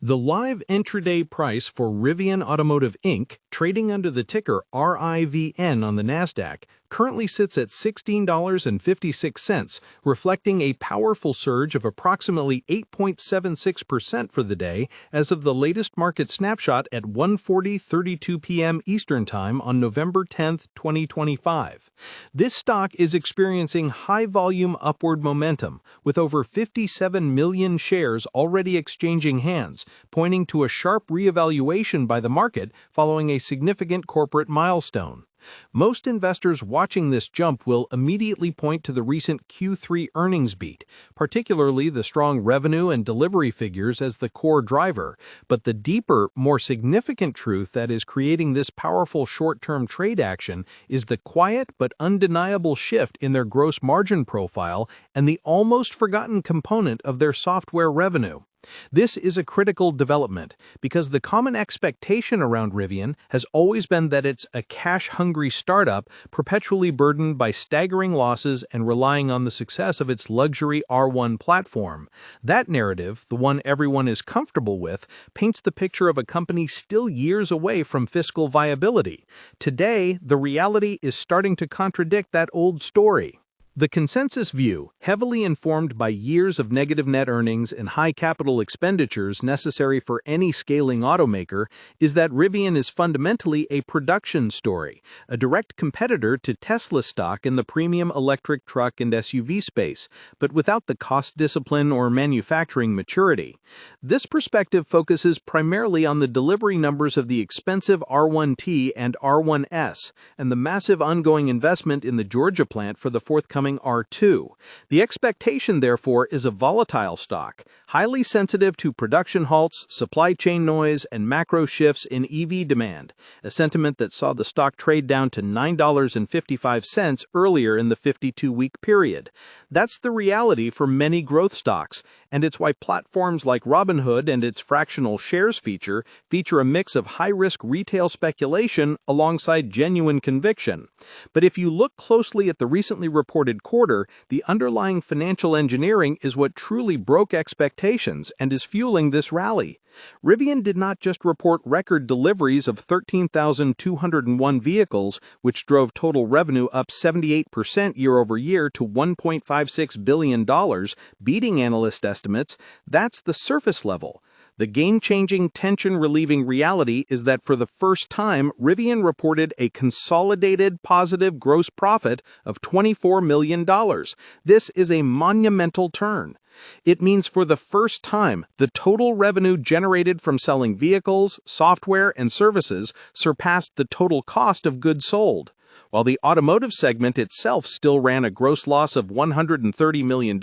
The live intraday price for Rivian Automotive Inc., trading under the ticker RIVN on the NASDAQ, currently sits at $16.56, reflecting a powerful surge of approximately 8.76% for the day as of the latest market snapshot at 1:32 p.m. Eastern Time on November 10, 2025. This stock is experiencing high-volume upward momentum, with over 57 million shares already exchanging hands, pointing to a sharp reevaluation by the market following a significant corporate milestone. Most investors watching this jump will immediately point to the recent Q3 earnings beat, particularly the strong revenue and delivery figures as the core driver, but the deeper, more significant truth that is creating this powerful short-term trade action is the quiet but undeniable shift in their gross margin profile and the almost forgotten component of their software revenue. This is a critical development because the common expectation around Rivian has always been that it's a cash-hungry startup perpetually burdened by staggering losses and relying on the success of its luxury R1 platform. That narrative, the one everyone is comfortable with, paints the picture of a company still years away from fiscal viability. Today, the reality is starting to contradict that old story. The consensus view, heavily informed by years of negative net earnings and high capital expenditures necessary for any scaling automaker, is that Rivian is fundamentally a production story, a direct competitor to Tesla stock in the premium electric truck and SUV space, but without the cost discipline or manufacturing maturity. This perspective focuses primarily on the delivery numbers of the expensive R1T and R1S, and the massive ongoing investment in the Georgia plant for the forthcoming R2. The expectation, therefore, is a volatile stock, highly sensitive to production halts, supply chain noise, and macro shifts in EV demand, a sentiment that saw the stock trade down to $9.55 earlier in the 52-week period. That's the reality for many growth stocks, and it's why platforms like Robinhood and its fractional shares feature a mix of high-risk retail speculation alongside genuine conviction. But if you look closely at the recently reported quarter, the underlying financial engineering is what truly broke expectations and is fueling this rally. Rivian did not just report record deliveries of 13,201 vehicles, which drove total revenue up 78% year-over-year to $1.56 billion, beating analyst estimates. That's the surface level. The game-changing, tension-relieving reality is that for the first time, Rivian reported a consolidated positive gross profit of $24 million. This is a monumental turn. It means for the first time, the total revenue generated from selling vehicles, software, and services surpassed the total cost of goods sold. While the automotive segment itself still ran a gross loss of $130 million,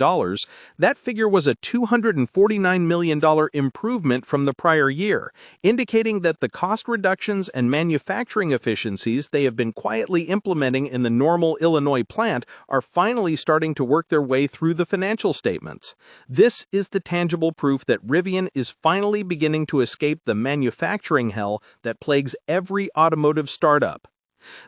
that figure was a $249 million improvement from the prior year, indicating that the cost reductions and manufacturing efficiencies they have been quietly implementing in the Normal, Illinois plant are finally starting to work their way through the financial statements. This is the tangible proof that Rivian is finally beginning to escape the manufacturing hell that plagues every automotive startup.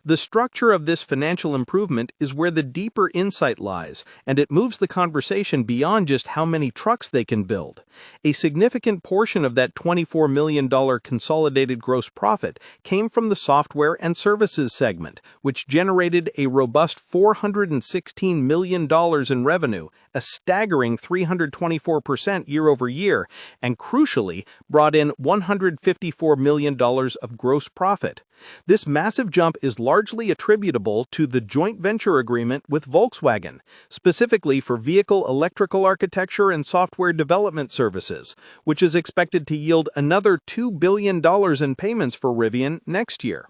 The structure of this financial improvement is where the deeper insight lies, and it moves the conversation beyond just how many trucks they can build. A significant portion of that $24 million consolidated gross profit came from the software and services segment, which generated a robust $416 million in revenue, a staggering 324% year-over-year, and crucially, brought in $154 million of gross profit. This massive jump is largely attributable to the joint venture agreement with Volkswagen, specifically for vehicle electrical architecture and software development services, which is expected to yield another $2 billion in payments for Rivian next year.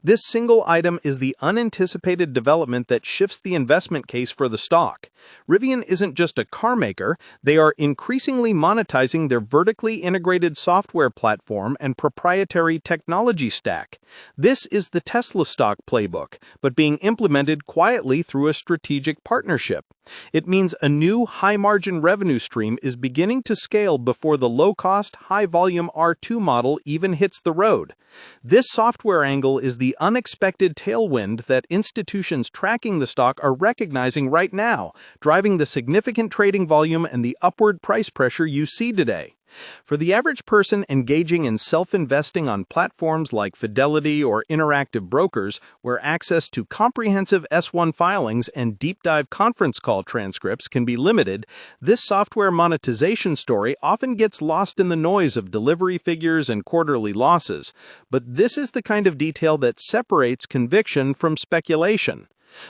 This single item is the unanticipated development that shifts the investment case for the stock. Rivian isn't just a car maker, they are increasingly monetizing their vertically integrated software platform and proprietary technology stack. This is the Tesla stock playbook, but being implemented quietly through a strategic partnership. It means a new high-margin revenue stream is beginning to scale before the low-cost, high-volume R2 model even hits the road. This software angle is the unexpected tailwind that institutions tracking the stock are recognizing right now, driving the significant trading volume and the upward price pressure you see today. For the average person engaging in self-investing on platforms like Fidelity or Interactive Brokers, where access to comprehensive S1 filings and deep-dive conference call transcripts can be limited, this software monetization story often gets lost in the noise of delivery figures and quarterly losses. But this is the kind of detail that separates conviction from speculation.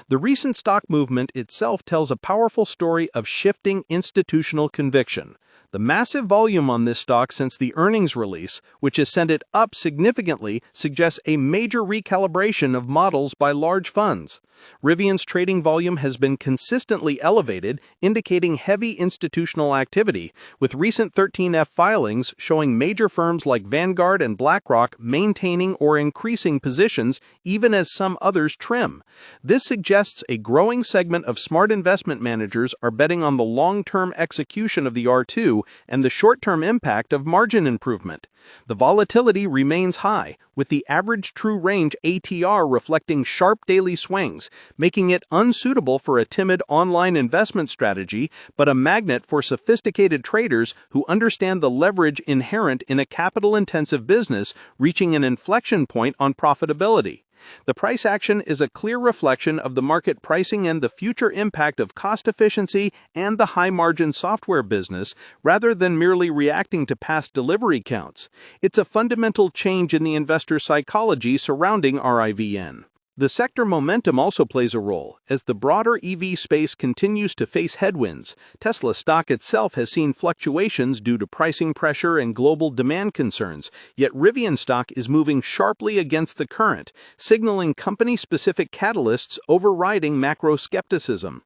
The recent stock movement itself tells a powerful story of shifting institutional conviction. The massive volume on this stock since the earnings release, which has sent it up significantly, suggests a major recalibration of models by large funds. Rivian's trading volume has been consistently elevated, indicating heavy institutional activity, with recent 13F filings showing major firms like Vanguard and BlackRock maintaining or increasing positions even as some others trim. This suggests a growing segment of smart investment managers are betting on the long-term execution of the R2 and the short-term impact of margin improvement. The volatility remains high, with the average true range ATR reflecting sharp daily swings, making it unsuitable for a timid online investment strategy, but a magnet for sophisticated traders who understand the leverage inherent in a capital-intensive business reaching an inflection point on profitability. The price action is a clear reflection of the market pricing and the future impact of cost efficiency and the high-margin software business, rather than merely reacting to past delivery counts. It's a fundamental change in the investor psychology surrounding RIVN. The sector momentum also plays a role, as the broader EV space continues to face headwinds. Tesla stock itself has seen fluctuations due to pricing pressure and global demand concerns, yet Rivian stock is moving sharply against the current, signaling company-specific catalysts overriding macro skepticism.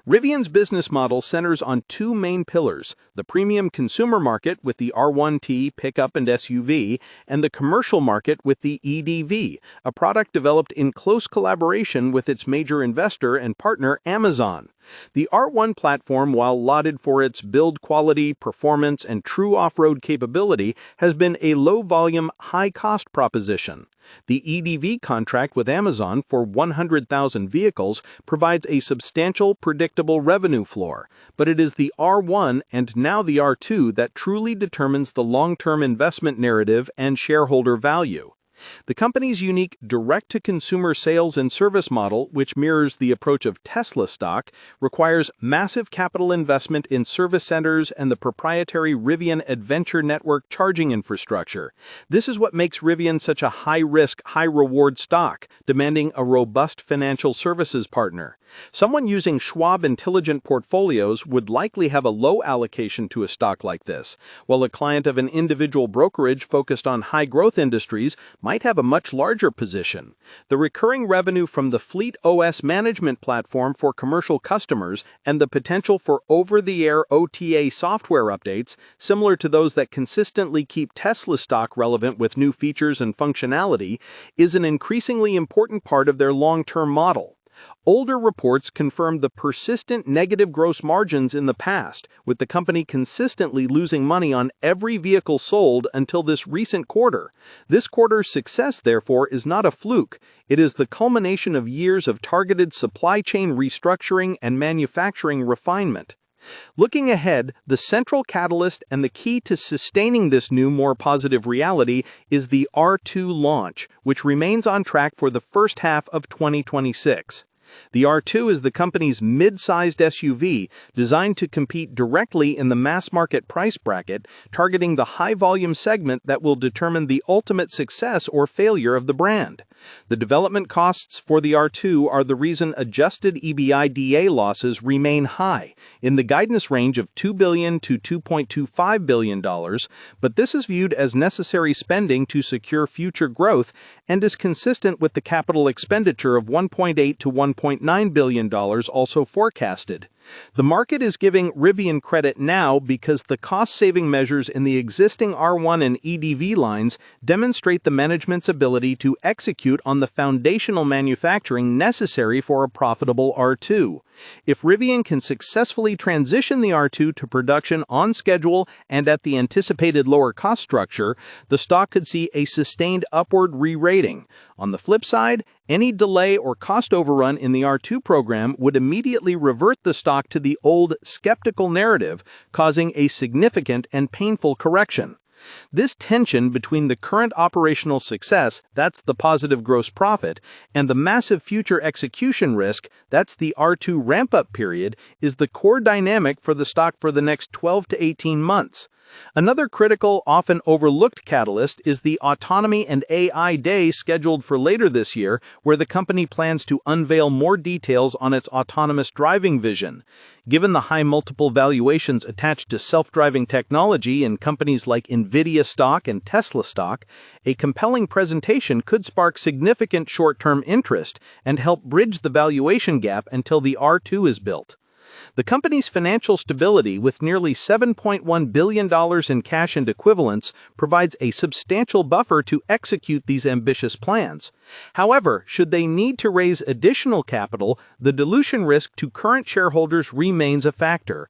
Rivian's business model centers on two main pillars: the premium consumer market with the R1T pickup and SUV, and the commercial market with the EDV, a product developed in close collaboration with its major investor and partner Amazon. The R1 platform, while lauded for its build quality, performance, and true off-road capability, has been a low-volume, high-cost proposition. The EDV contract with Amazon for 100,000 vehicles provides a substantial, predictable revenue floor, but it is the R1 and now the R2 that truly determines the long-term investment narrative and shareholder value. The company's unique direct-to-consumer sales and service model, which mirrors the approach of Tesla stock, requires massive capital investment in service centers and the proprietary Rivian Adventure Network charging infrastructure. This is what makes Rivian such a high-risk, high-reward stock, demanding a robust financial services partner. Someone using Schwab Intelligent Portfolios would likely have a low allocation to a stock like this, while a client of an individual brokerage focused on high-growth industries might have a much larger position. The recurring revenue from the Fleet OS management platform for commercial customers and the potential for over-the-air OTA software updates, similar to those that consistently keep Tesla stock relevant with new features and functionality, is an increasingly important part of their long-term model. Older reports confirmed the persistent negative gross margins in the past, with the company consistently losing money on every vehicle sold until this recent quarter. This quarter's success, therefore, is not a fluke. It is the culmination of years of targeted supply chain restructuring and manufacturing refinement. Looking ahead, the central catalyst and the key to sustaining this new, more positive reality is the R2 launch, which remains on track for the first half of 2026. The R2 is the company's mid-sized SUV designed to compete directly in the mass-market price bracket, targeting the high-volume segment that will determine the ultimate success or failure of the brand. The development costs for the R2 are the reason adjusted EBITDA losses remain high, in the guidance range of $2 billion to $2.25 billion, but this is viewed as necessary spending to secure future growth and is consistent with the capital expenditure of $1.8 to $1.9 billion also forecasted. The market is giving Rivian credit now because the cost-saving measures in the existing R1 and EDV lines demonstrate the management's ability to execute on the foundational manufacturing necessary for a profitable R2. If Rivian can successfully transition the R2 to production on schedule and at the anticipated lower cost structure, the stock could see a sustained upward re-rating. On the flip side, Any delay or cost overrun in the R2 program would immediately revert the stock to the old skeptical narrative, causing a significant and painful correction. This tension between the current operational success, that's the positive gross profit, and the massive future execution risk, that's the R2 ramp-up period, is the core dynamic for the stock for the next 12 to 18 months. Another critical, often overlooked catalyst is the Autonomy and AI Day scheduled for later this year, where the company plans to unveil more details on its autonomous driving vision. Given the high multiple valuations attached to self-driving technology in companies like Nvidia stock and Tesla stock, a compelling presentation could spark significant short-term interest and help bridge the valuation gap until the R2 is built. The company's financial stability, with nearly $7.1 billion in cash and equivalents, provides a substantial buffer to execute these ambitious plans. However, should they need to raise additional capital, the dilution risk to current shareholders remains a factor,